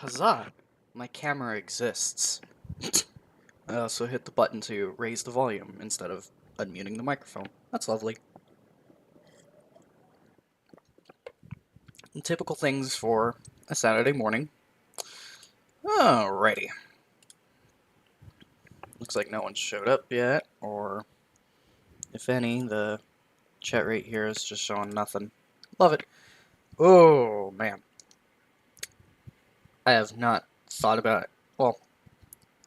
Huzzah! My camera exists. I also hit the button to raise the volume instead of unmuting the microphone. That's lovely. Typical things for a Saturday morning. Alrighty. Looks like no one showed up yet, or if any, the chat rate here is just showing nothing. Love it. Oh, man. I have not thought about it. Well,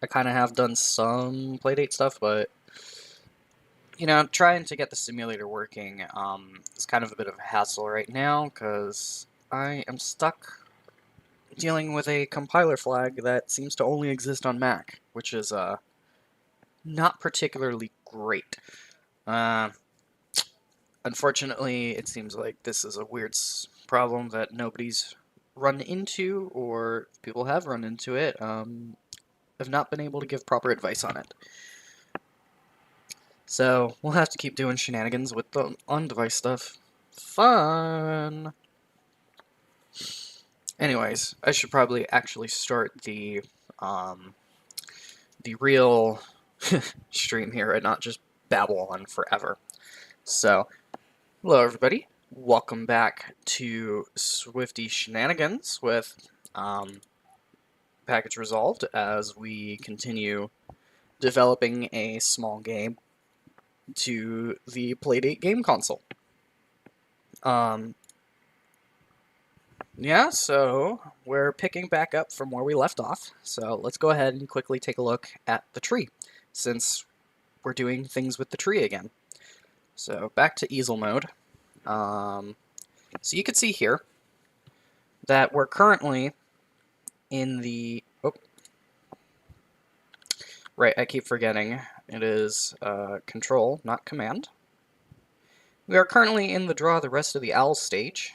I kind of have done some Playdate stuff, but trying to get the simulator working is kind of a bit of a hassle right now because I am stuck dealing with a compiler flag that seems to only exist on Mac, which is not particularly great. Unfortunately, it seems like this is a weird problem that nobody's run into, or people have run into it, have not been able to give proper advice on it. So, we'll have to keep doing shenanigans with the on-device stuff. Fun! Anyways, I should probably actually start the real stream here and not just babble on forever. So, hello everybody. Welcome back to Swifty Shenanigans with Package Resolved as we continue developing a small game to the Playdate game console. Yeah, so we're picking back up from where we left off. So let's go ahead and quickly take a look at the tree, since we're doing things with the tree again. So back to easel mode. So you can see here that we're currently in the... Oh, right, I keep forgetting. It is control, not command. We are currently in the draw the rest of the owl stage.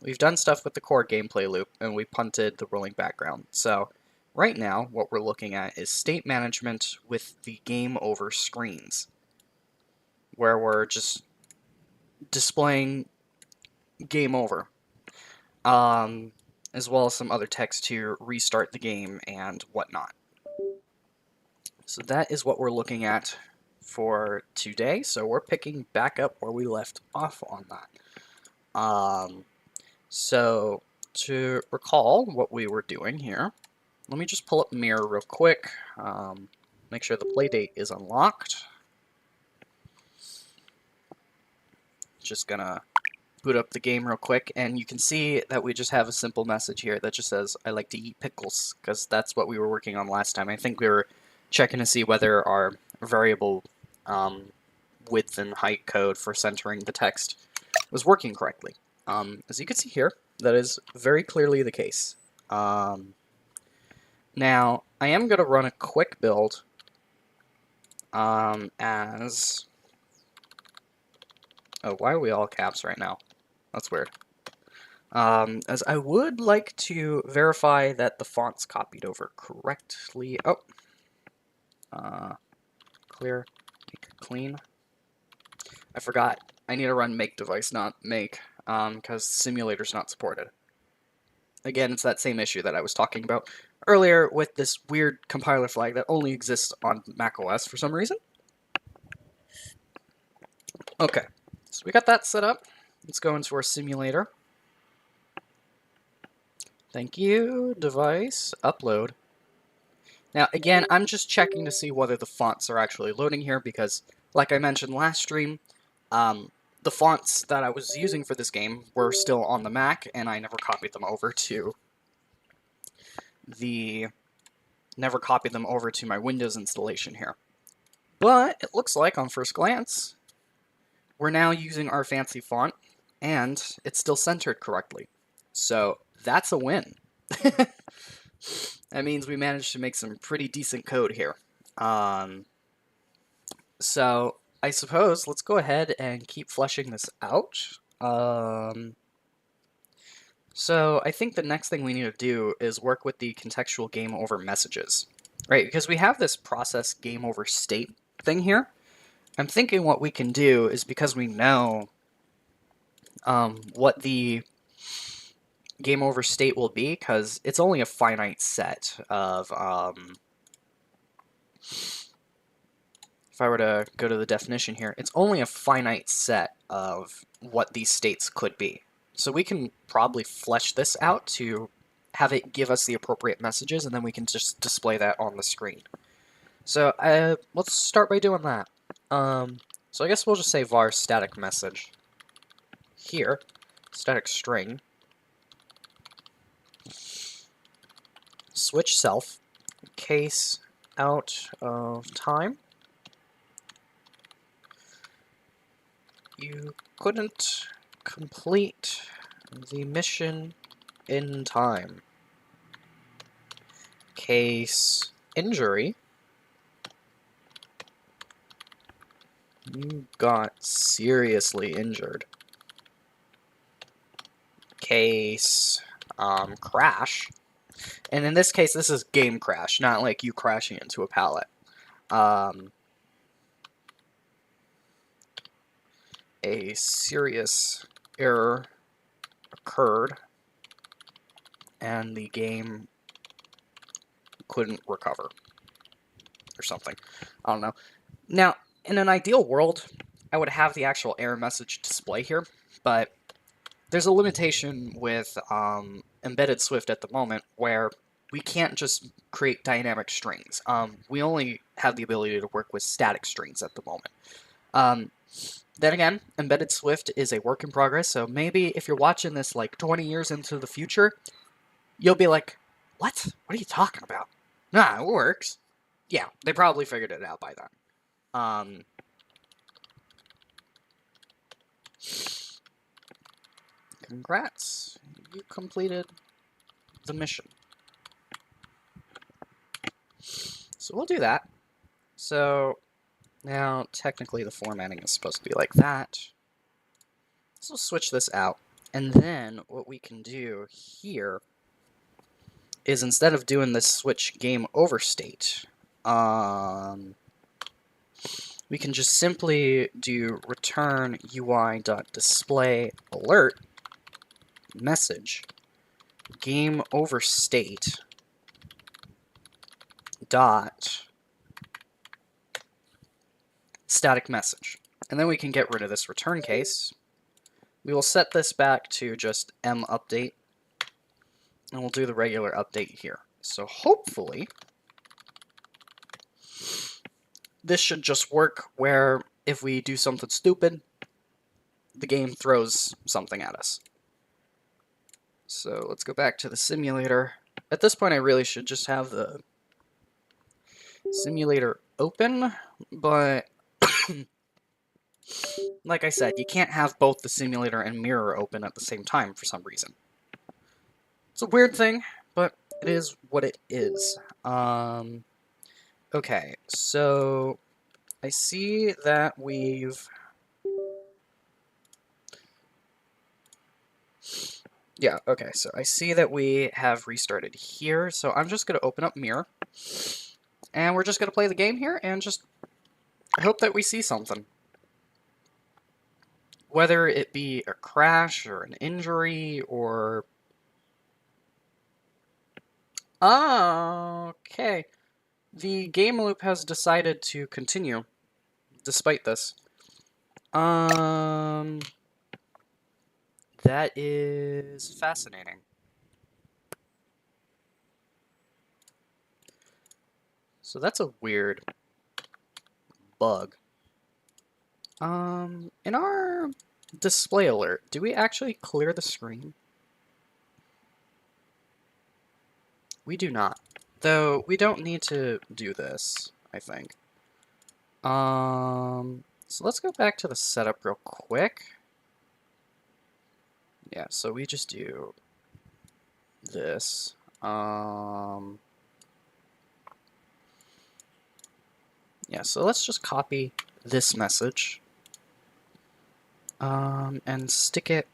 We've done stuff with the core gameplay loop, and we punted the rolling background. So right now, what we're looking at is state management with the game over screens, where we're just displaying game over, as well as some other text to restart the game and whatnot. So that is what we're looking at for today. So we're picking back up where we left off on that. So to recall what we were doing here, let me just pull up Mirror real quick, make sure the Playdate is unlocked. Just gonna boot up the game real quick, and you can see that we just have a simple message here that just says, I like to eat pickles, because that's what we were working on last time. I think we were checking to see whether our variable width and height code for centering the text was working correctly. As you can see here, that is very clearly the case. Now, I am going to run a quick build as... Oh, why are we all caps right now? That's weird. As I would like to verify that the font's copied over correctly. Oh. Clear, make clean. I forgot. I need to run make device, not make, because simulator's not supported. Again, it's that same issue that I was talking about earlier with this weird compiler flag that only exists on macOS for some reason. Okay, so we got that set up. Let's go into our simulator. Thank you, device, upload. Now, again, I'm just checking to see whether the fonts are actually loading here because, like I mentioned last stream, the fonts that I was using for this game were still on the Mac, and I never copied them over to my Windows installation here. But it looks like, on first glance, we're now using our fancy font, and it's still centered correctly. So that's a win. That means we managed to make some pretty decent code here. So I suppose let's go ahead and keep fleshing this out. So I think the next thing we need to do is work with the contextual game over messages, right? Because we have this process game over state thing here. I'm thinking what we can do is, because we know what the game over state will be, because it's only a finite set of, if I were to go to the definition here, it's only a finite set of what these states could be. So we can probably flesh this out to have it give us the appropriate messages, and then we can just display that on the screen. So let's start by doing that. So I guess we'll just say var static message here, static string, switch self, case out of time. You couldn't complete the mission in time. Case injury. You got seriously injured. Case crash. And in this case, this is game crash, not like you crashing into a pallet. A serious error occurred and the game couldn't recover or something. I don't know. Now, in an ideal world, I would have the actual error message display here, but there's a limitation with embedded Swift at the moment where we can't just create dynamic strings. We only have the ability to work with static strings at the moment. Then again, embedded Swift is a work in progress, so maybe if you're watching this like 20 years into the future, you'll be like, what? What are you talking about? Nah, it works. Yeah, they probably figured it out by then. Congrats, you completed the mission. So we'll do that. So now, technically, the formatting is supposed to be like that. So we'll switch this out. And then what we can do here is instead of doing this switch game over state, we can just simply do return UI.display alert message game over state dot static message. And then we can get rid of this return case. We will set this back to just mUpdate, and we'll do the regular update here. So hopefully, this should just work where if we do something stupid, the game throws something at us. So let's go back to the simulator. At this point, I really should just have the simulator open, but like I said, you can't have both the simulator and mirror open at the same time for some reason. It's a weird thing, but it is what it is. Okay, so I see that we've... Yeah, okay, so I see that we have restarted here, so I'm just going to open up mirror, and we're just going to play the game here, and just hope that we see something. Whether it be a crash, or an injury, or... Okay. The game loop has decided to continue, despite this. That is fascinating. So that's a weird bug. In our display alert, do we actually clear the screen? We do not. Though, we don't need to do this, I think. So let's go back to the setup real quick. Yeah, so we just do this. Yeah, so let's just copy this message. And stick it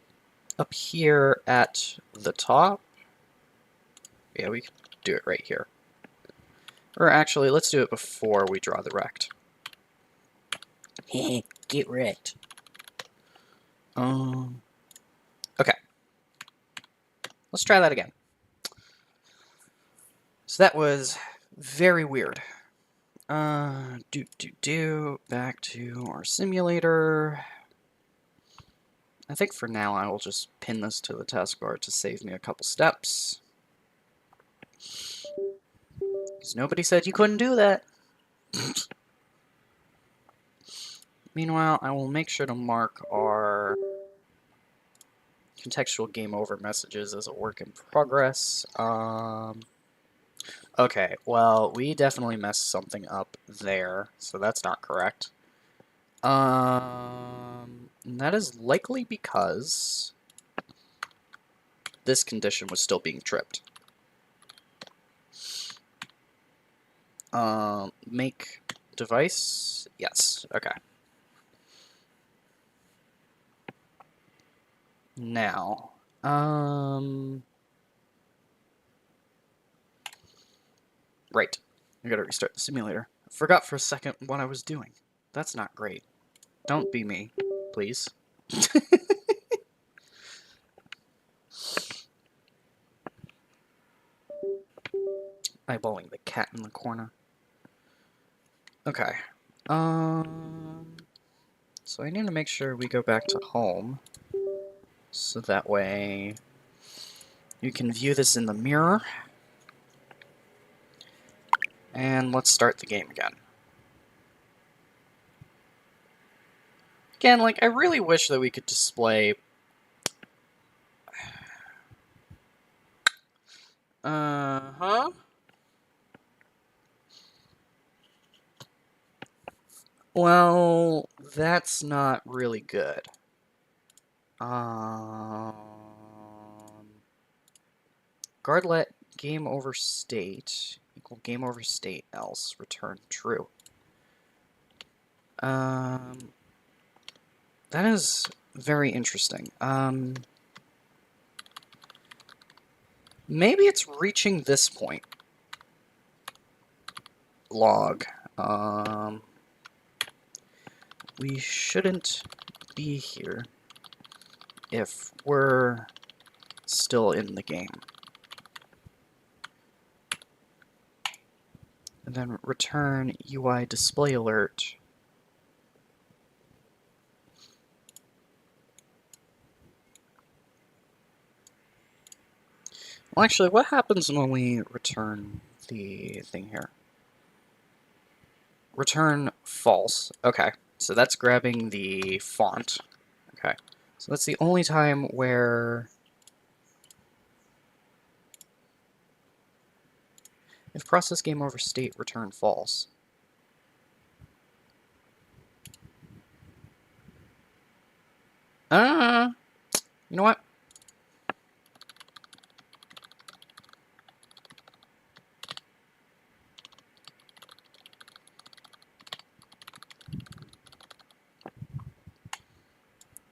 up here at the top. Yeah, we can do it right here. Or actually, let's do it before we draw the rect. Get wrecked. Okay. Let's try that again. So that was very weird. Back to our simulator. I think for now I will just pin this to the taskbar to save me a couple steps. Because nobody said you couldn't do that. Meanwhile, I will make sure to mark our contextual game over messages as a work in progress. Okay, well, we definitely messed something up there, so that's not correct. And that is likely because this condition was still being tripped. Make device, yes, okay. Now, right, I gotta restart the simulator. I forgot for a second what I was doing. That's not great. Don't be me, please. Eyeballing the cat in the corner. Okay. So I need to make sure we go back to home, so that way you can view this in the mirror. And let's start the game again. Again, like, I really wish that we could display... Well, that's not really good. Guardlet game over state equal game over state else return true. That is very interesting. Maybe it's reaching this point. Log. We shouldn't be here if we're still in the game. And then return UI display alert. Well, actually, what happens when we return the thing here? Return false. Okay, so that's grabbing the font. Okay, so that's the only time where... If process game over state, return false. You know what?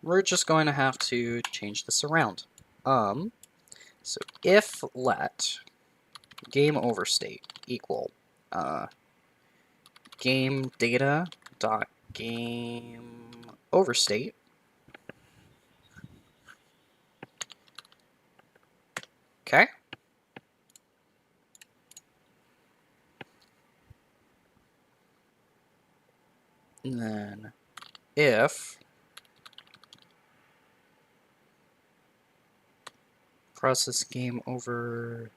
We're just going to have to change this around. So if let game over state equal game data dot game over state. Okay. And then if process game over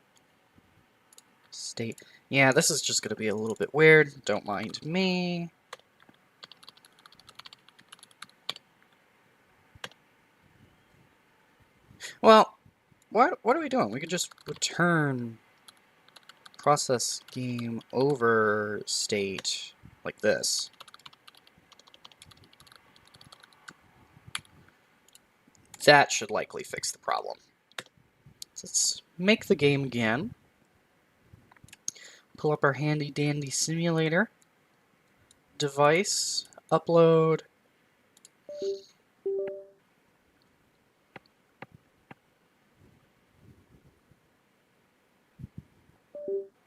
state. Yeah, this is just going to be a little bit weird. Don't mind me. Well, what are we doing? We could just return process game over state like this. That should likely fix the problem. So let's make the game again. Pull up our handy dandy simulator. Device, upload.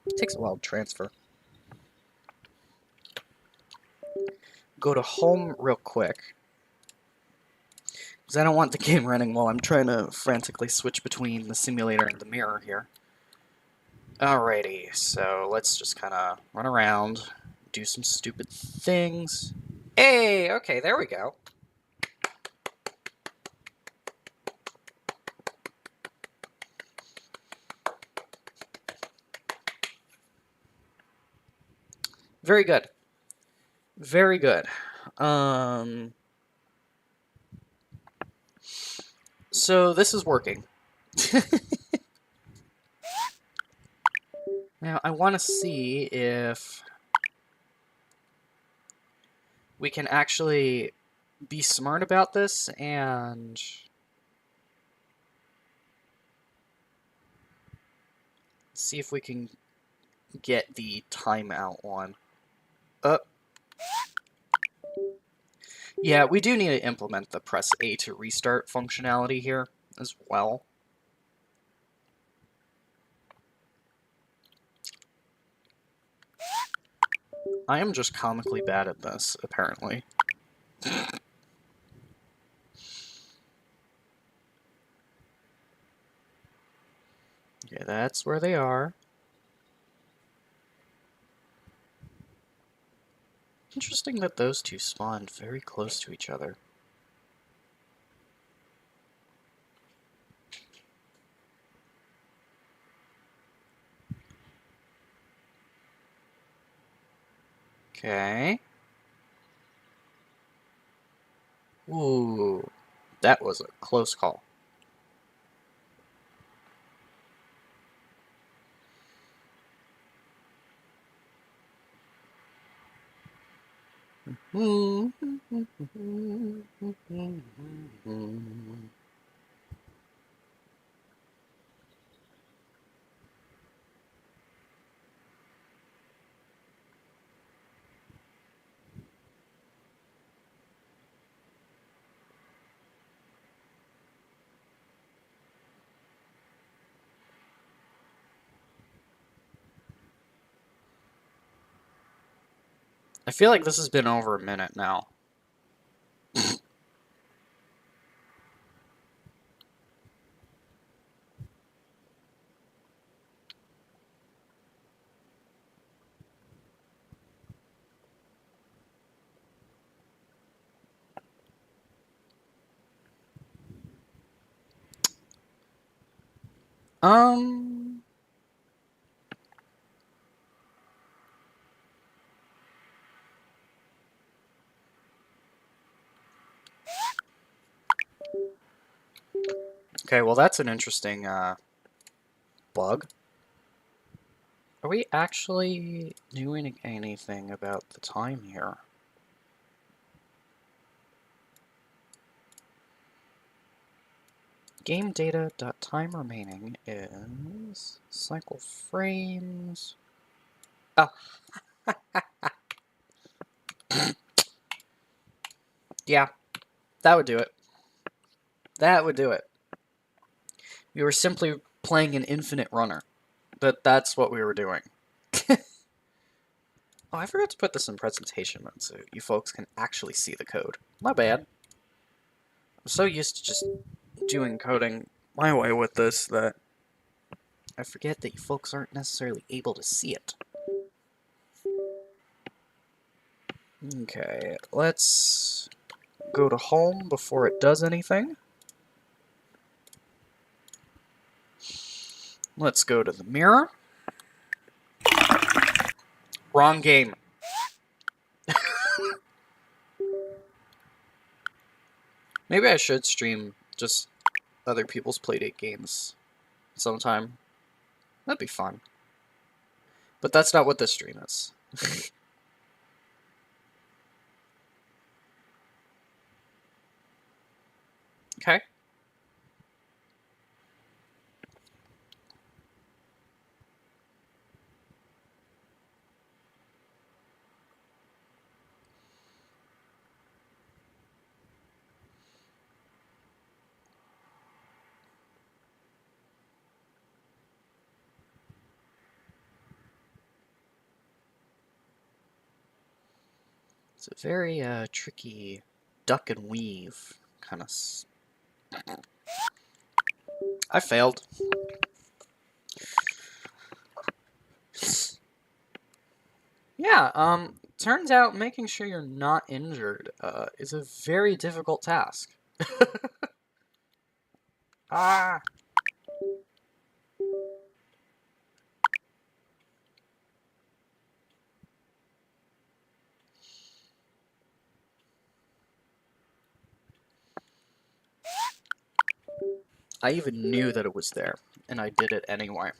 It takes a while to transfer. Go to home real quick. Because I don't want the game running while I'm trying to frantically switch between the simulator and the mirror here. Alrighty, so let's just kind of run around, do some stupid things. Hey, okay, there we go. Very good. Very good. So this is working. Now, I want to see if we can actually be smart about this and see if we can get the timeout one. Yeah, we do need to implement the press A to restart functionality here as well. I am just comically bad at this, apparently. Okay, that's where they are. Interesting that those two spawned very close to each other. Okay. Ooh, that was a close call. I feel like this has been over a minute now. Um... Okay, well that's an interesting, bug. Are we actually doing anything about the time here? Game data.time remaining is cycle frames. Oh. Yeah, that would do it. That would do it. We were simply playing an infinite runner. But that's what we were doing. Oh, I forgot to put this in presentation mode so you folks can actually see the code. My bad. I'm so used to just doing coding my way with this that I forget that you folks aren't necessarily able to see it. Okay, let's go to home before it does anything. Let's go to the mirror. Wrong game. Maybe I should stream just other people's Playdate games sometime. That'd be fun. But that's not what this stream is. Okay. It's a very tricky duck and weave kind of I failed. Yeah, turns out making sure you're not injured is a very difficult task. Ah! I even knew that it was there, and I did it anyway.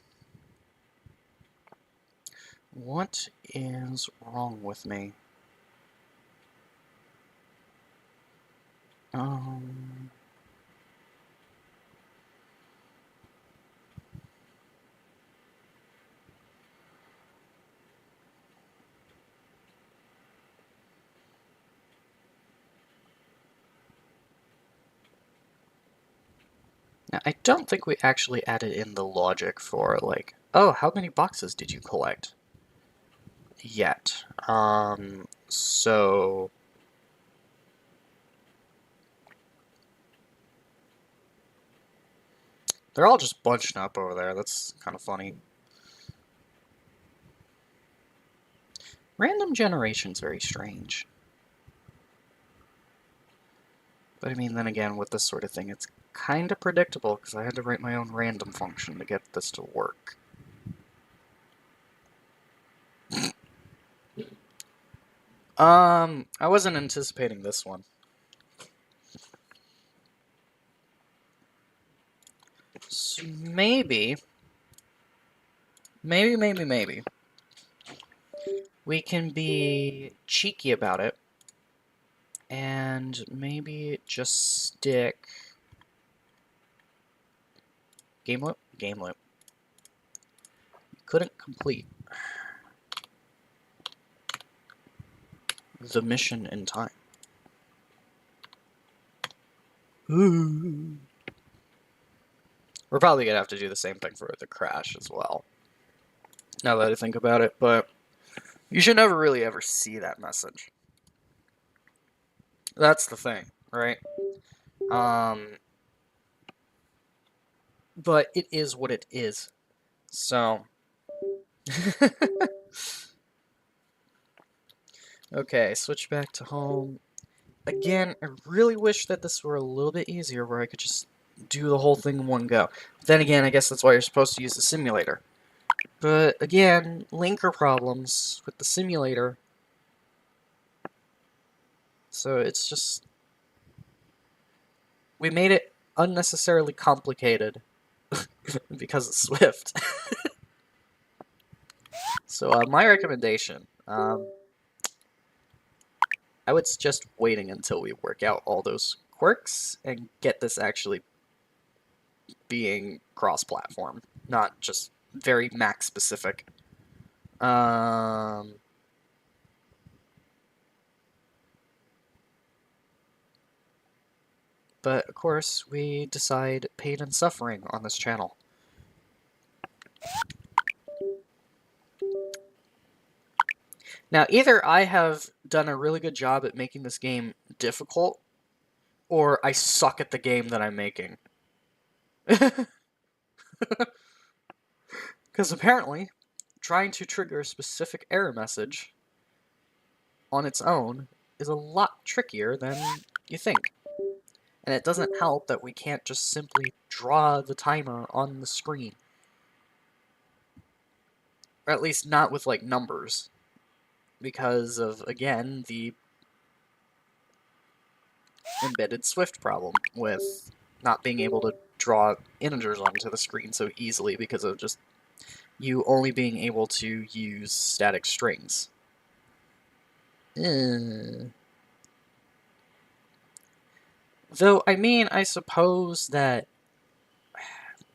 What is wrong with me? Um... Now, I don't think we actually added in the logic for, like, oh, how many boxes did you collect? Yet. So... They're all just bunched up over there. That's kind of funny. Random generation's very strange. But I mean, then again, with this sort of thing, it's kind of predictable, because I had to write my own random function to get this to work. I wasn't anticipating this one. So maybe, we can be cheeky about it, and maybe just stick game loop. Couldn't complete the mission in time. Ooh. We're probably gonna have to do the same thing for the crash as well, now that I think about it, but you should never really ever see that message. That's the thing, right? But it is what it is. So... Okay, switch back to home. Again, I really wish that this were a little bit easier, where I could just do the whole thing in one go. But then again, I guess that's why you're supposed to use the simulator. But again, linker problems with the simulator. So it's just... we made it unnecessarily complicated because of Swift. So my recommendation, I would suggest waiting until we work out all those quirks and get this actually being cross-platform, not just very Mac specific. But of course, we decide pain and suffering on this channel. Now, either I have done a really good job at making this game difficult, or I suck at the game that I'm making. Because apparently, trying to trigger a specific error message on its own is a lot trickier than you think. And it doesn't help that we can't just simply draw the timer on the screen. Or at least not with, like, numbers. Because of, again, the embedded Swift problem with not being able to draw integers onto the screen so easily because of just you only being able to use static strings. Though, I mean, I suppose that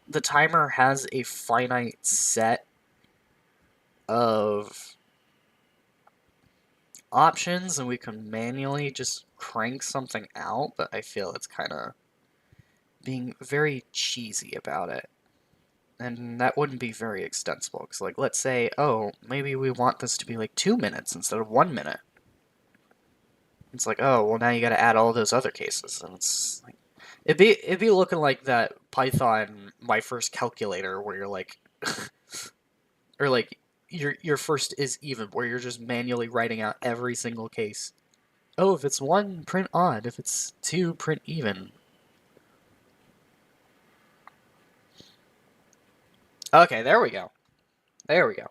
the timer has a finite set of options and we can manually just crank something out, but I feel it's kind of being very cheesy about it. And that wouldn't be very extensible, because, like, let's say, oh, maybe we want this to be, like, 2 minutes instead of 1 minute. It's like, oh, well, now you gotta add all those other cases, and it's, like, It'd be looking like that Python my first calculator where you're like, or like your first is even where you're just manually writing out every single case. Oh, if it's 1, print odd. If it's 2, print even. Okay, there we go. There we go.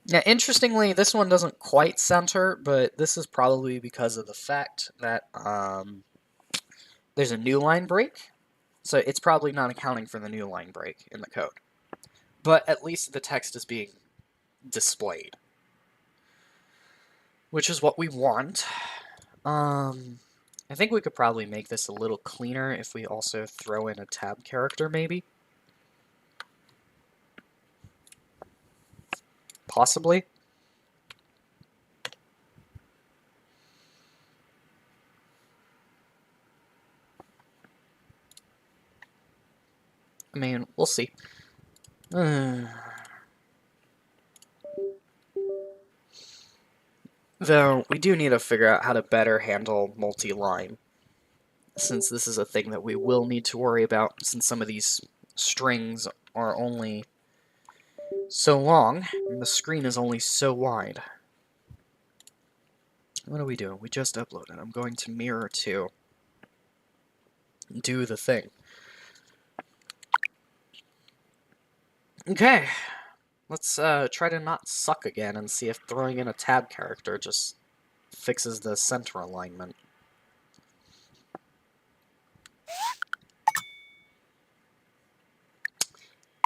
Yeah, interestingly, this one doesn't quite center, but this is probably because of the fact that there's a new line break. So it's probably not accounting for the new line break in the code. But at least the text is being displayed, which is what we want. I think we could probably make this a little cleaner if we also throw in a tab character, maybe. Possibly. I mean, we'll see. Though, we do need to figure out how to better handle multi-line, since this is a thing that we will need to worry about, since some of these strings are only so long, and the screen is only so wide. What are we doing? We just uploaded. I'm going to mirror to do the thing. Okay, let's try to not suck again and see if throwing in a tab character just fixes the center alignment.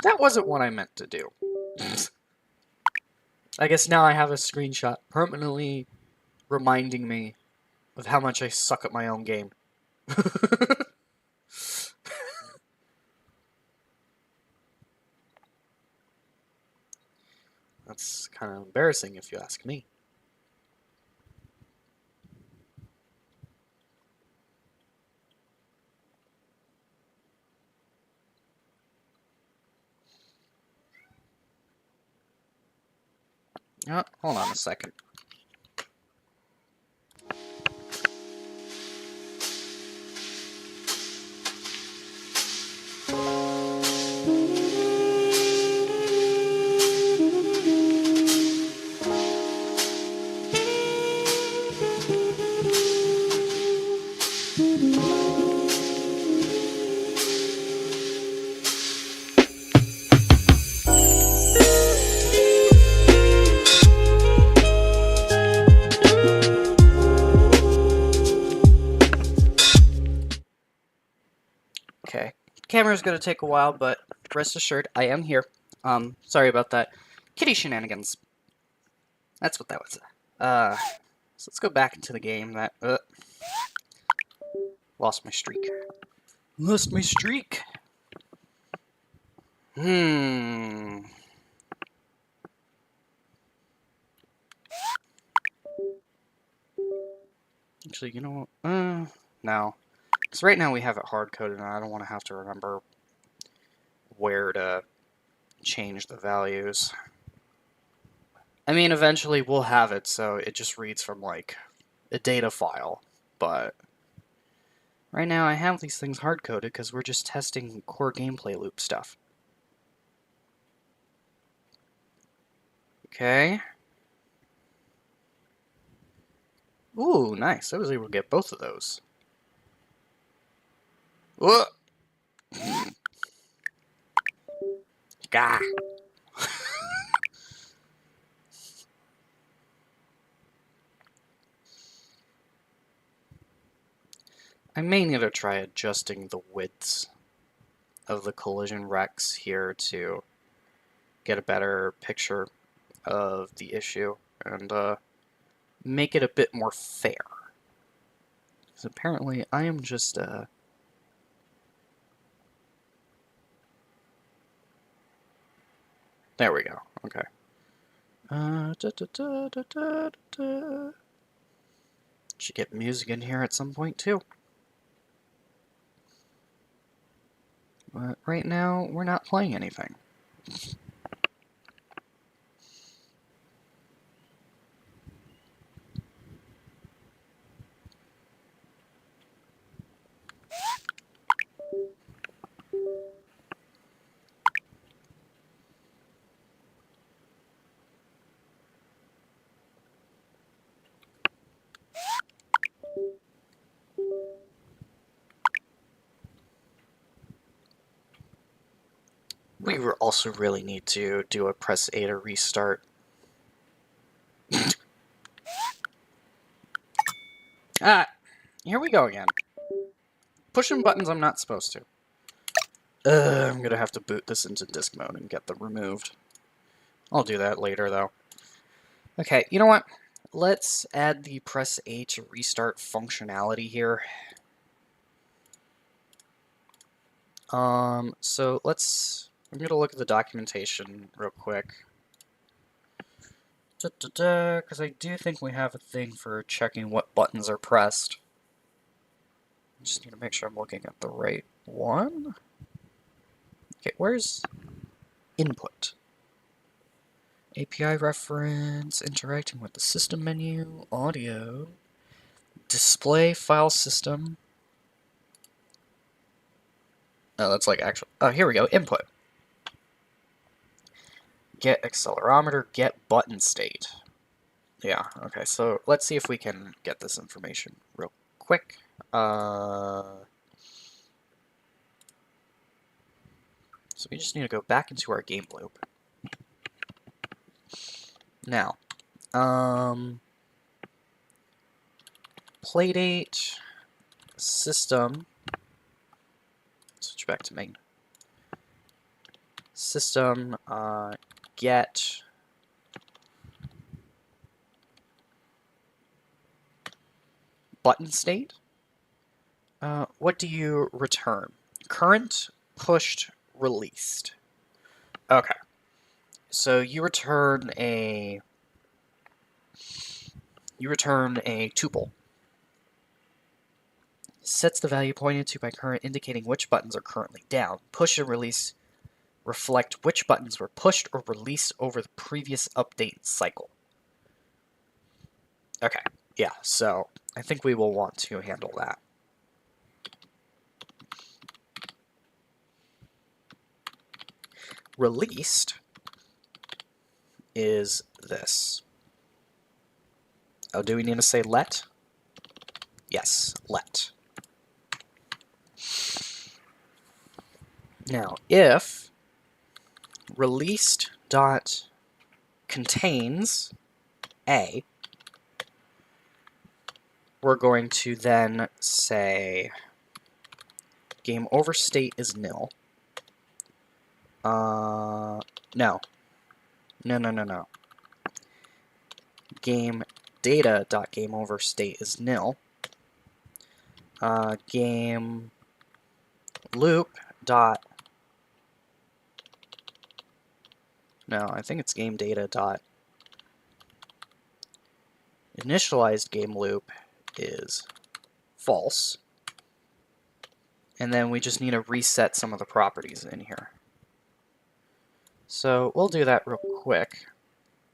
That wasn't what I meant to do. I guess now I have a screenshot permanently reminding me of how much I suck at my own game. That's kind of embarrassing if you ask me. Oh, hold on a second. Okay. Camera's gonna take a while, but rest assured, I am here. Sorry about that. Kitty shenanigans. That's what that was. So let's go back into the game. Lost my streak. Lost my streak. Actually, you know what? No. Because right now we have it hard-coded, and I don't want to have to remember where to change the values. I mean, eventually we'll have it, so it just reads from, like, a data file. But right now I have these things hard-coded because we're just testing core gameplay loop stuff. Okay. Ooh, nice. I was able to get both of those. Whoa! Gah! I may need to try adjusting the widths of the collision wrecks here to get a better picture of the issue and make it a bit more fair. Because apparently I am just there we go. Okay. Should get music in here at some point too. But right now we're not playing anything. We also really need to do a press A to restart. Ah, here we go again. Pushing buttons I'm not supposed to. I'm gonna have to boot this into disk mode and get them removed. I'll do that later, though. Okay, you know what? Let's add the press A to restart functionality here. So I'm gonna look at the documentation real quick. Because I do think we have a thing for checking what buttons are pressed. Just need to make sure I'm looking at the right one. Okay, where's input? API reference, interacting with the system menu, audio, display file system. Oh, that's like actual. Oh, here we go. Input. Get accelerometer, get button state. Yeah, okay, so let's see if we can get this information real quick. So we just need to go back into our game loop. Now, Playdate system. Switch back to main. System get button state. What do you return? Current, pushed, released. Okay. So you return a tuple. Sets the value pointed to by current, indicating which buttons are currently down. Push and release reflect which buttons were pushed or released over the previous update cycle. Okay, yeah, so I think we will want to handle that. Released is this. Oh, do we need to say let? Yes, let. Now, if released dot contains A, we're going to then say game over state is nil. No. Game data dot game over state is nil. Game loop dot. No, I think it's game data dot initialized game loop is false. And then we just need to reset some of the properties in here. So we'll do that real quick,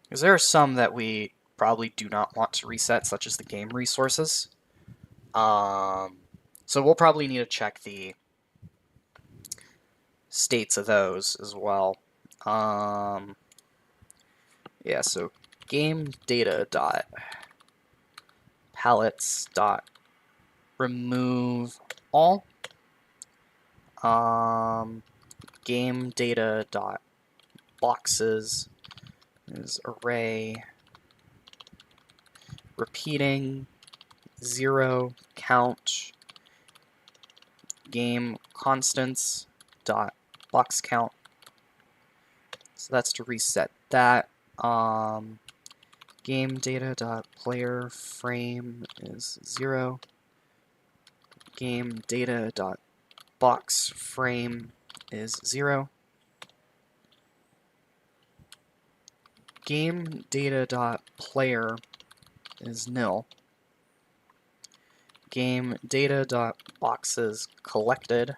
because there are some that we probably do not want to reset, such as the game resources. So we'll probably need to check the states of those as well. Yeah, so game data dot palettes dot remove all. Game data dot boxes is array repeating 0 count game constants dot box count. So that's to reset that. Game data dot player frame is 0. Game data dot box frame is 0. Game data dot player is nil. Game data dot boxes collected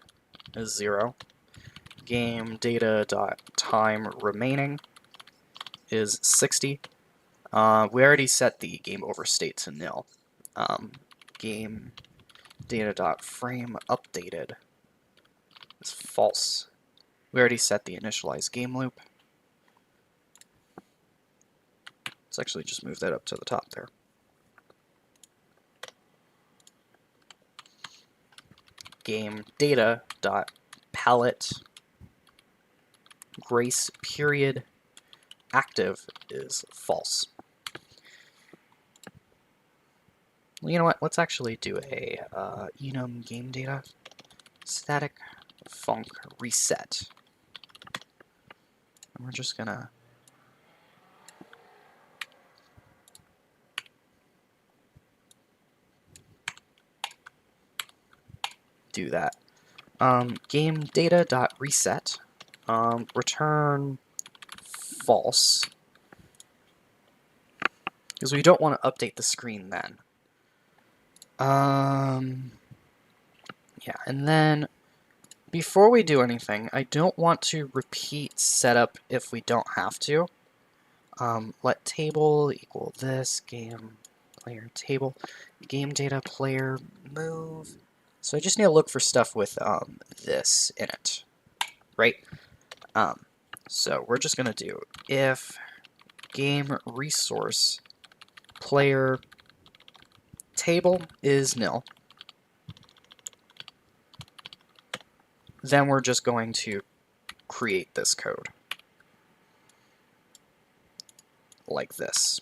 is 0. Game data dot time remaining is 60. We already set the game over state to nil. Game data dot frame updated is false. We already set the initialized game loop. Let's actually just move that up to the top there. Game data dot palette grace period active is false. Well, you know what? Let's actually do a enum game data static func reset. And we're just gonna do that. Game data dot reset, return false, because we don't want to update the screen then. Yeah, and then before we do anything, I don't want to repeat setup if we don't have to. Let table equal this, game player table, game data player move. So I just need to look for stuff with this in it, right? So we're just gonna do if game resource player table is nil, then we're just going to create this code like this.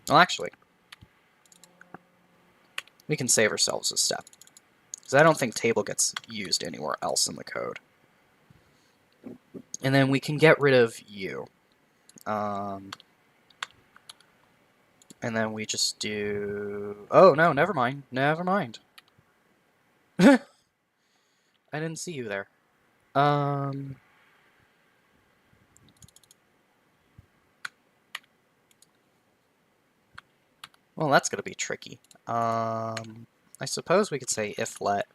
Well, actually, we can save ourselves a step, because I don't think table gets used anywhere else in the code. And then we can get rid of u. And then we just do... Oh, no, never mind. Never mind. I didn't see you there. Well, that's going to be tricky. I suppose we could say if let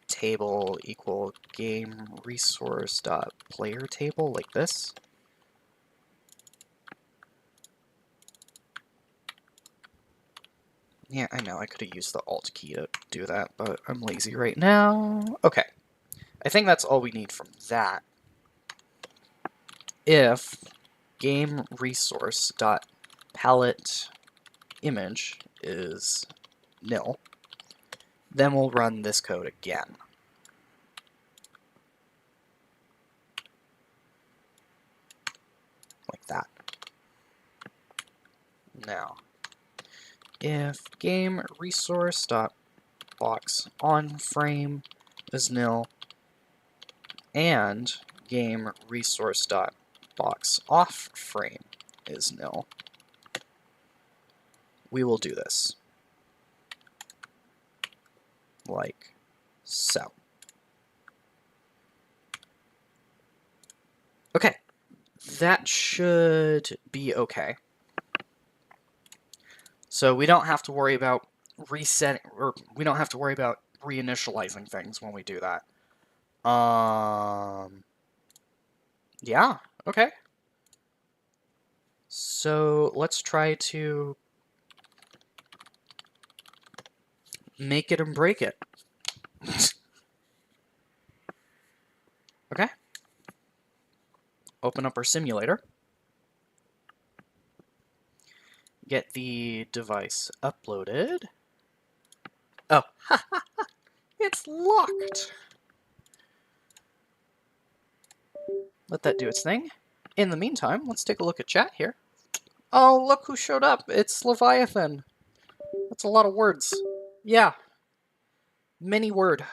table equal game resource dot player table, like this. Yeah, I know, I could have used the Alt key to do that, but I'm lazy right now. Okay, I think that's all we need from that. If game resource dot palette image is nil, then we'll run this code again. Like that. Now, if game resource dot box on frame is nil, and game resource dot box off frame is nil, we will do this like so. Okay, that should be okay. So we don't have to worry about resetting, or we don't have to worry about reinitializing things when we do that. Yeah, okay. So let's try to make it and break it. Okay. Open up our simulator. Get the device uploaded. Oh, it's locked. Let that do its thing. In the meantime, let's take a look at chat here. Oh, look who showed up. It's Leviathan. That's a lot of words. Yeah. Many word.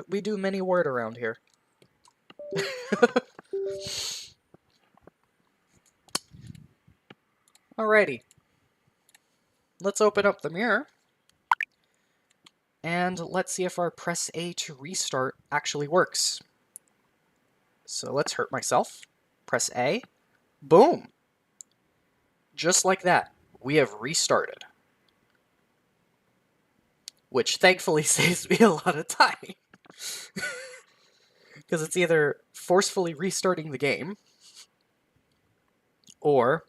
We do many word around here. Alrighty. Let's open up the mirror. And let's see if our press A to restart actually works. So let's hurt myself. Press A. Boom. Just like that, we have restarted. Which thankfully saves me a lot of time. Because it's either forcefully restarting the game, or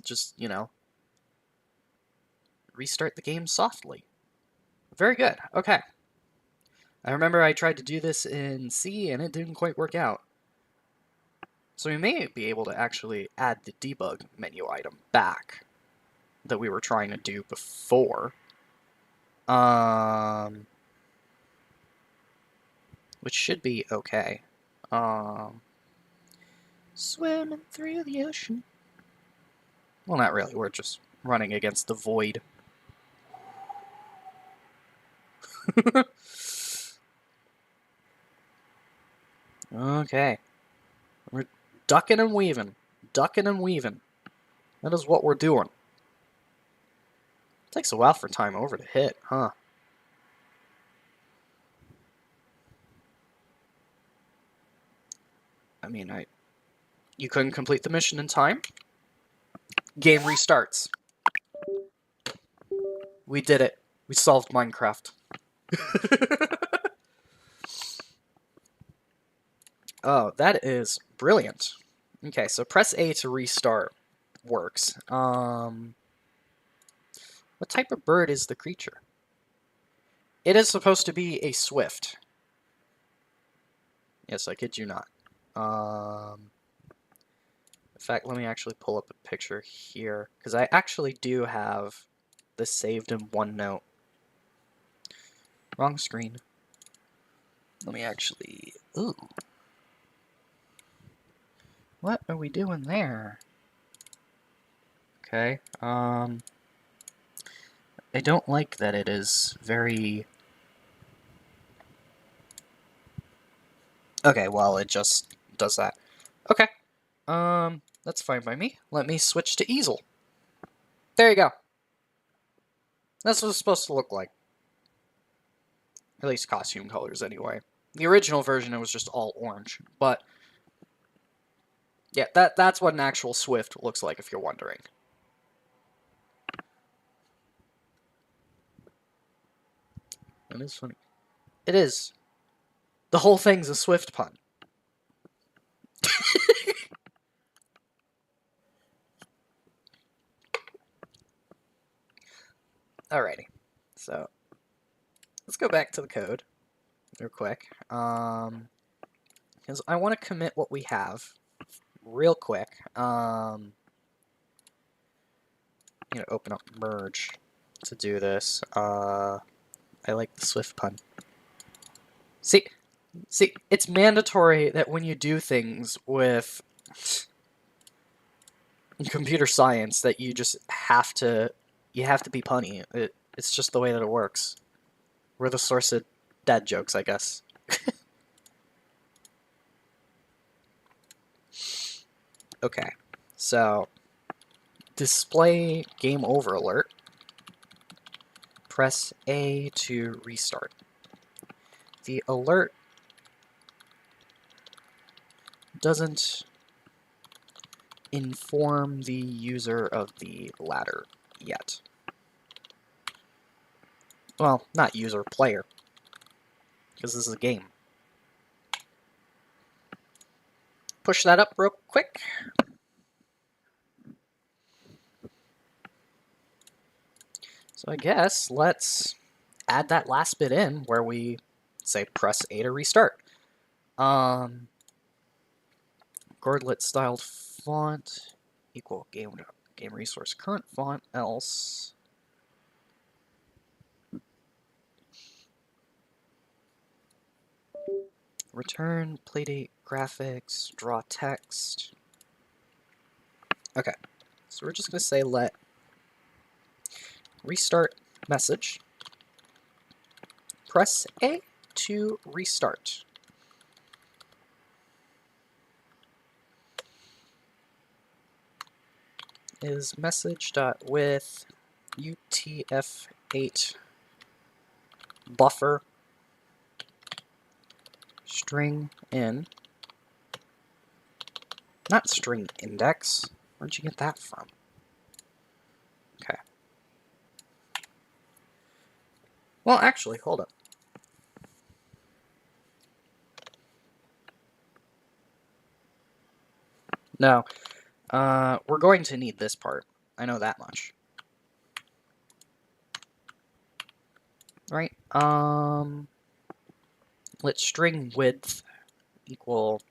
just, you know, restart the game softly. Very good. Okay. I remember I tried to do this in C and it didn't quite work out. So we may be able to actually add the debug menu item back that we were trying to do before. which should be okay. Swimming through the ocean. Well, not really. We're just running against the void. Okay. We're ducking and weaving. Ducking and weaving. That is what we're doing. Takes a while for time over to hit, huh? I mean, you couldn't complete the mission in time? Game restarts. We did it. We solved Minecraft. Oh, that is brilliant. Okay, so press A to restart works. What type of bird is the creature? It is supposed to be a swift. Yes, I kid you not. In fact, let me actually pull up a picture here, because I actually do have this saved in OneNote. Wrong screen. Let me actually... Ooh. What are we doing there? Okay, I don't like that it is very... Okay, well, it just does that. Okay, that's fine by me. Let me switch to easel. There you go. That's what it's supposed to look like. At least costume colors, anyway. The original version, it was just all orange, but... Yeah, that's what an actual Swift looks like, if you're wondering. That is funny. It is. The whole thing's a Swift pun. Alrighty. So, let's go back to the code real quick. Because I want to commit what we have real quick. Open up merge to do this. I like the Swift pun. See, it's mandatory that when you do things with computer science that you just have to be punny. It's just the way that it works. We're the source of dad jokes, I guess. Okay, so display game over alert. Press A to restart. The alert doesn't inform the user of the ladder yet. Well, not user, player. Because this is a game. Push that up real quick. So I guess let's add that last bit in where we say press A to restart. Gordlet styled font equal game resource current font else. Return Playdate graphics, draw text. Okay, so we're just going to say let restart message. Press A to restart. Is message.with UTF-8 buffer string in, not string index. Where'd you get that from? Okay. Well, actually, hold up. No, we're going to need this part. I know that much. Right, let string width equal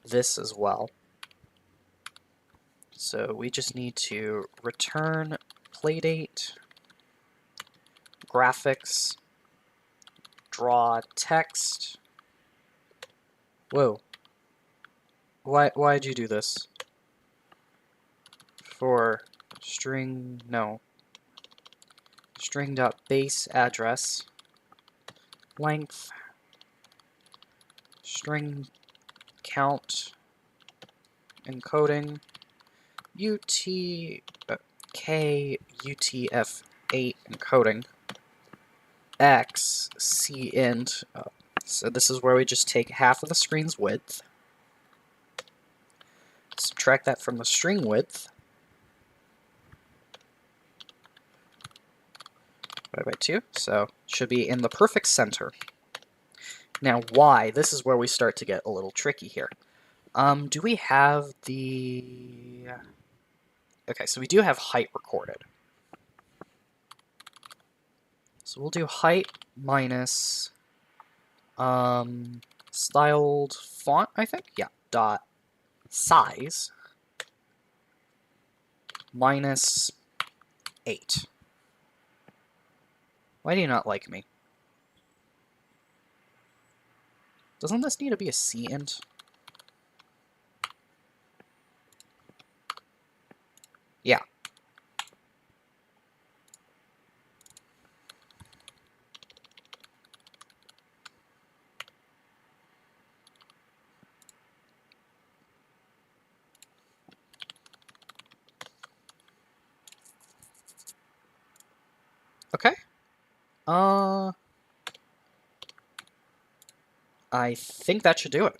this as well. So we just need to return Playdate graphics draw text. Whoa. Why'd you do this? For string, no. String.base address. Length. String count. Encoding. UTF8 encoding. X C int. So this is where we just take half of the screen's width. Subtract that from the string width. Divided by 2. So it should be in the perfect center. Now Y, this is where we start to get a little tricky here. Do we have the... Okay, so we do have height recorded. So we'll do height minus styled font, I think? Yeah, dot size minus 8. Why do you not like me? Doesn't this need to be a cint? Yeah. Okay. I think that should do it.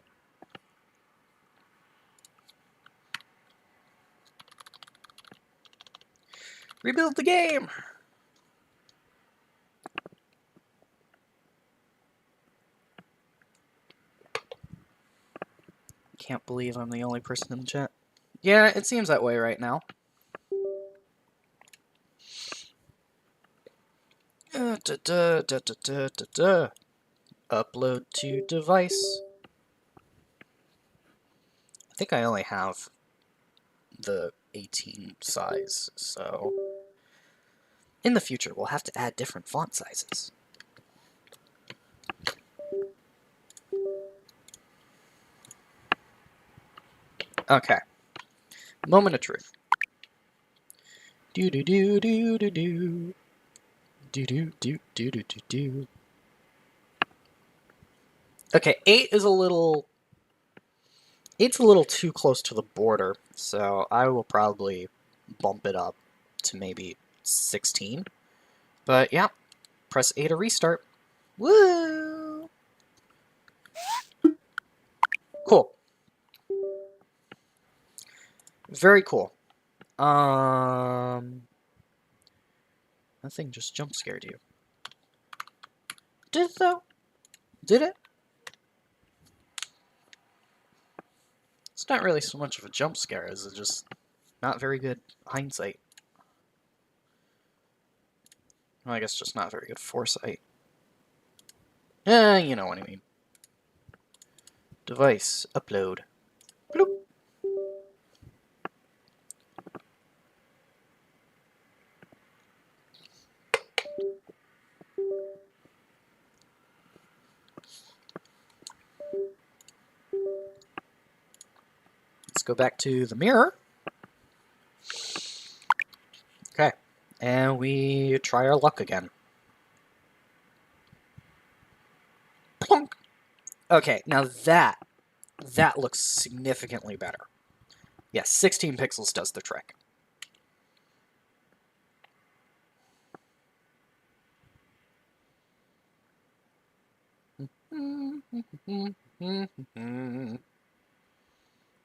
Rebuild the game! Can't believe I'm the only person in the chat. Yeah, it seems that way right now. Upload to device. I think I only have the 18 size, so in the future we'll have to add different font sizes. Okay. Moment of truth. Do do do do do do. Do do do do do do do. Okay, 8 is a little... 8's a little too close to the border, so I will probably bump it up to maybe 16. But yeah, press A to restart. Woo! Cool. Very cool. That thing just jump scared you. Did it though? Did it? It's not really so much of a jump scare as it's just not very good hindsight. Well, I guess just not very good foresight. You know what I mean. Device, upload. Bloop. Let's go back to the mirror. Okay, and we try our luck again. Plunk. Okay, now that looks significantly better. Yes, 16 pixels does the trick.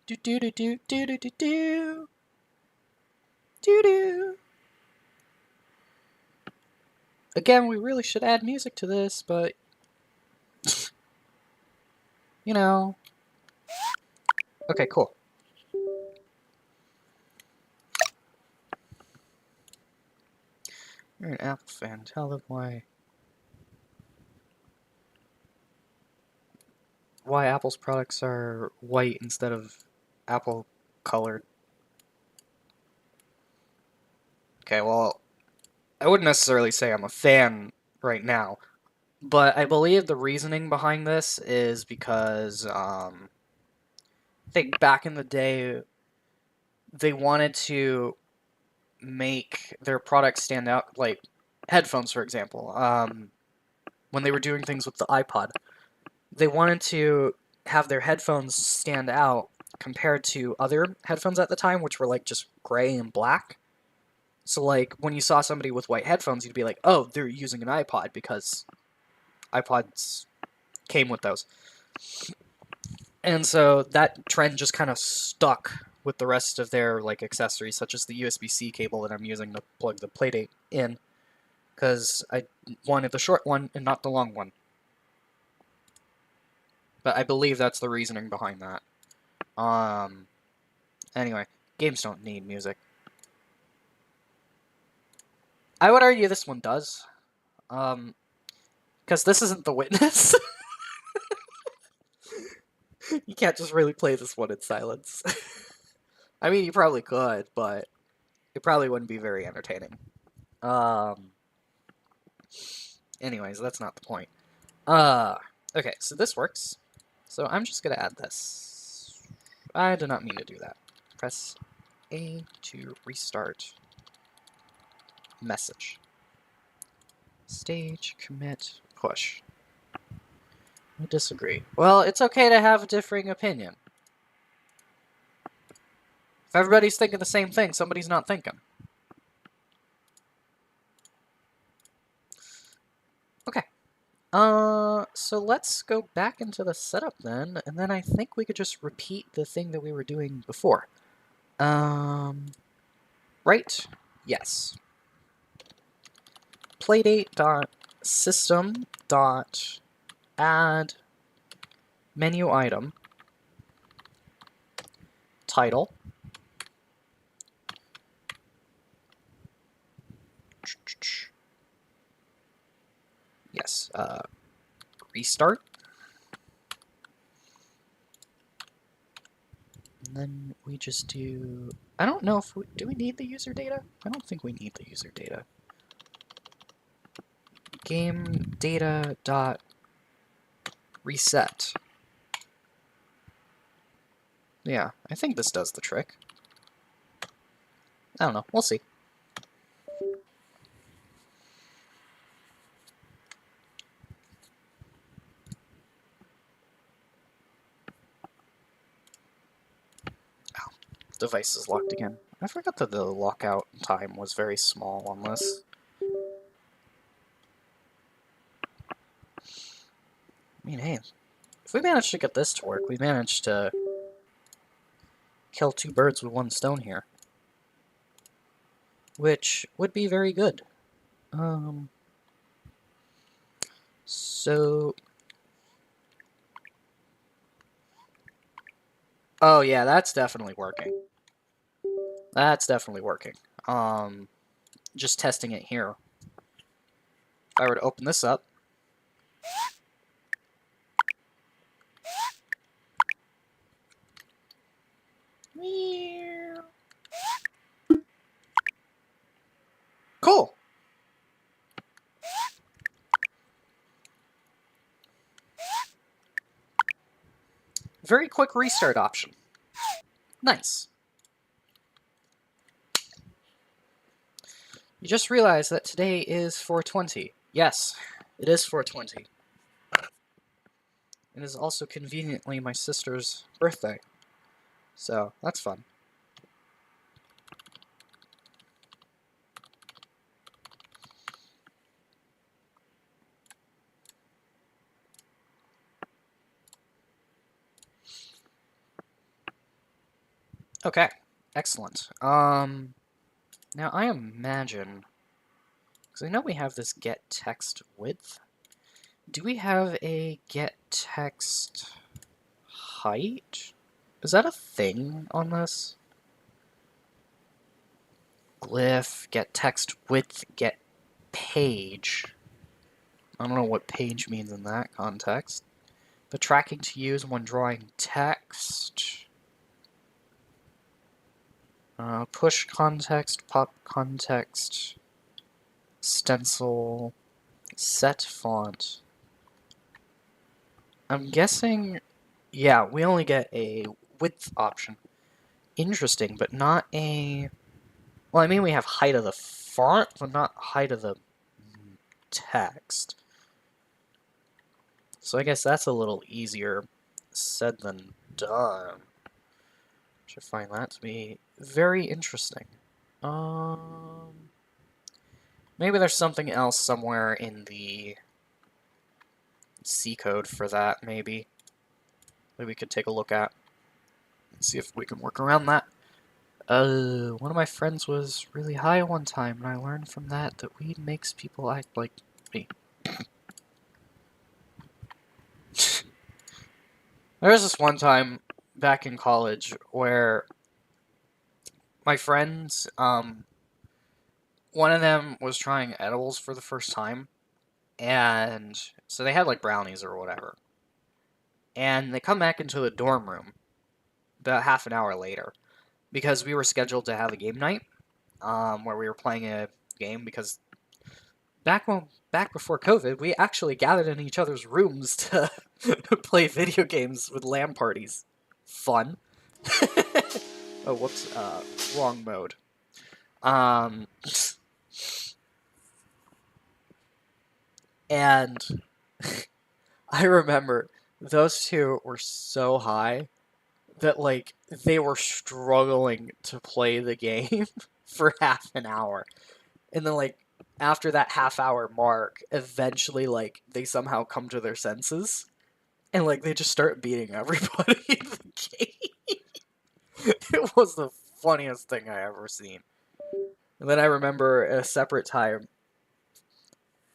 Do do do do do do do do do do. Again, we really should add music to this, but you know. Okay, cool. You're an Apple fan. Tell them why Apple's products are white instead of apple colored. Okay, well, I wouldn't necessarily say I'm a fan right now, But I believe the reasoning behind this is because I think back in the day, they wanted to make their products stand out, like headphones, for example. When they were doing things with the iPod, they wanted to have their headphones stand out compared to other headphones at the time, which were like just gray and black. So like when you saw somebody with white headphones, you'd be like, "Oh, they're using an iPod," because iPods came with those. And so that trend just kind of stuck with the rest of their like accessories, such as the USB-C cable that I'm using to plug the Playdate in, because I wanted the short one and not the long one. But I believe that's the reasoning behind that. Anyway, games don't need music. I would argue this one does. Because this isn't The Witness. You can't just really play this one in silence. I mean, you probably could, but it probably wouldn't be very entertaining. Anyways, that's not the point. Okay, so this works. So I'm just gonna add this. I did not mean to do that. Press A to restart. Message. Stage, commit, push. I disagree. Well, it's okay to have a differing opinion. If everybody's thinking the same thing, somebody's not thinking. Okay. So let's go back into the setup then, and then I think we could just repeat the thing that we were doing before. Right? Yes. Playdate.system.add menu item title yes, restart. And then we just do, I don't know if do we need the user data? I don't think we need the user data. Game data dot reset. Yeah, I think this does the trick. I don't know, we'll see. Oh, device is locked again. I forgot that the lockout time was very small on this. I mean, hey, if we managed to get this to work, we managed to kill two birds with one stone here. Which would be very good. So... Oh yeah, that's definitely working. That's definitely working. Just testing it here. If I were to open this up... Cool! Very quick restart option. Nice. You just realized that today is 420. Yes, it is 420. It is also conveniently my sister's birthday. So, that's fun. Okay, excellent. Now I imagine, because I know we have this get text width. Do we have a get text height? Is that a thing on this? Glyph, get text width, get page. I don't know what page means in that context. The tracking to use when drawing text. Push context, pop context, stencil, set font. I'm guessing, yeah, we only get a width option. Interesting, but not a... Well, I mean, we have height of the font, but not height of the text. So I guess that's a little easier said than done. Should find that to be very interesting. Maybe there's something else somewhere in the C code for that, maybe. That we could take a look at. See if we can work around that. One of my friends was really high one time, and I learned from that that weed makes people act like me. There was this one time back in college where my friends, one of them was trying edibles for the first time, and so they had like brownies or whatever. And they come back into the dorm room about half an hour later because we were scheduled to have a game night, where we were playing a game because back before COVID, we actually gathered in each other's rooms to play video games with LAN parties. Fun. Oh, whoops, wrong mode. Um, and I remember those two were so high that, like, they were struggling to play the game for half an hour. And then, like, after that half hour mark, eventually, like, they somehow come to their senses. And, like, they just start beating everybody in the game. It was the funniest thing I ever seen. And then I remember at a separate time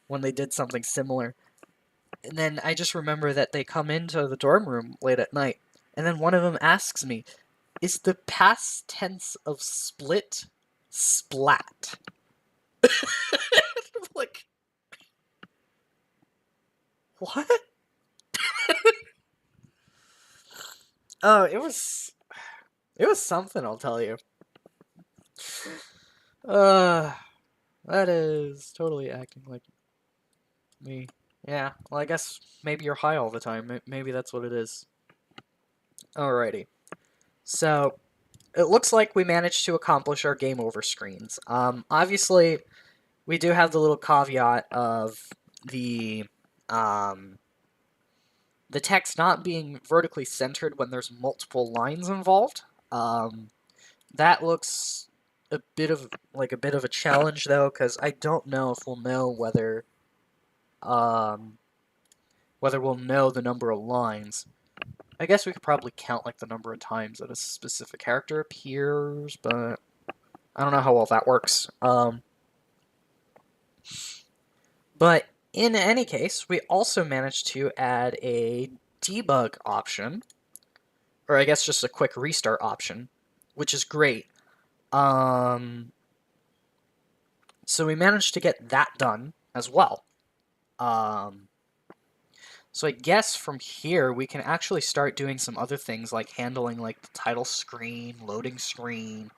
when they did something similar. And then I just remember that they come into the dorm room late at night. And then one of them asks me, is the past tense of split splat? Like, what? Oh, it was something, I'll tell you. Uh, that is totally acting like me. Yeah, well, I guess maybe you're high all the time. Maybe that's what it is. Alrighty. So, it looks like we managed to accomplish our game over screens. Obviously, we do have the little caveat of the, um, the text not being vertically centered when there's multiple lines involved. That looks a bit of a challenge though, because I don't know if we'll know um, whether we'll know the number of lines. I guess we could probably count like the number of times that a specific character appears, but I don't know how well that works. But in any case, we also managed to add a debug option, or I guess just a quick restart option, which is great. So we managed to get that done as well. So I guess from here we can actually start doing some other things like handling like the title screen, loading screen,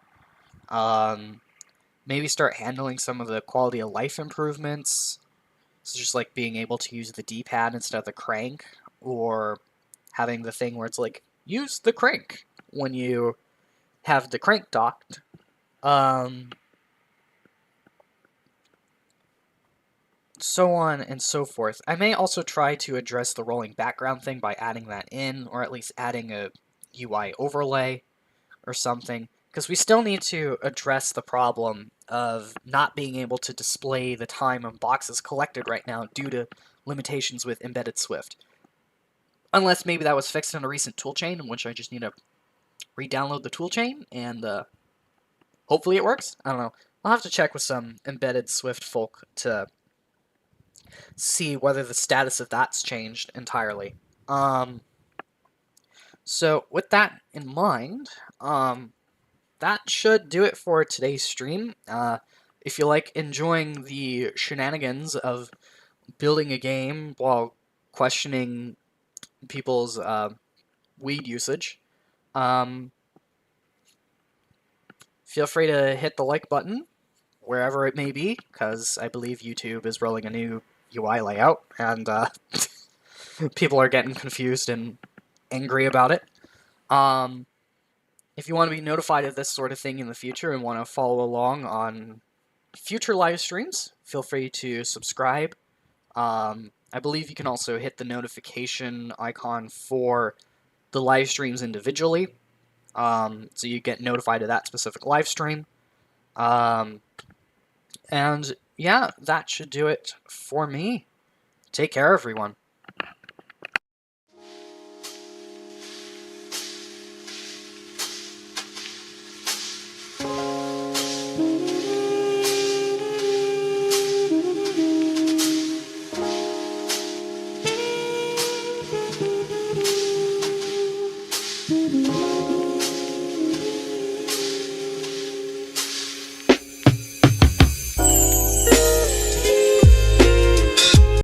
maybe start handling some of the quality of life improvements. So just like being able to use the D-pad instead of the crank, or having the thing where it's like, use the crank when you have the crank docked. So on and so forth. I may also try to address the rolling background thing by adding that in, or at least adding a UI overlay or something, because we still need to address the problem of not being able to display the time on boxes collected right now due to limitations with embedded Swift. Unless maybe that was fixed in a recent toolchain, in which I just need to re-download the toolchain, and hopefully it works. I don't know. I'll have to check with some embedded Swift folk to see whether the status of that's changed entirely. So with that in mind, that should do it for today's stream. If you like enjoying the shenanigans of building a game while questioning people's weed usage, feel free to hit the like button wherever it may be, because I believe YouTube is rolling a new UI layout, and people are getting confused and angry about it. If you want to be notified of this sort of thing in the future and want to follow along on future live streams, feel free to subscribe. I believe you can also hit the notification icon for the live streams individually, so you get notified of that specific live stream. And yeah, that should do it for me. Take care, everyone.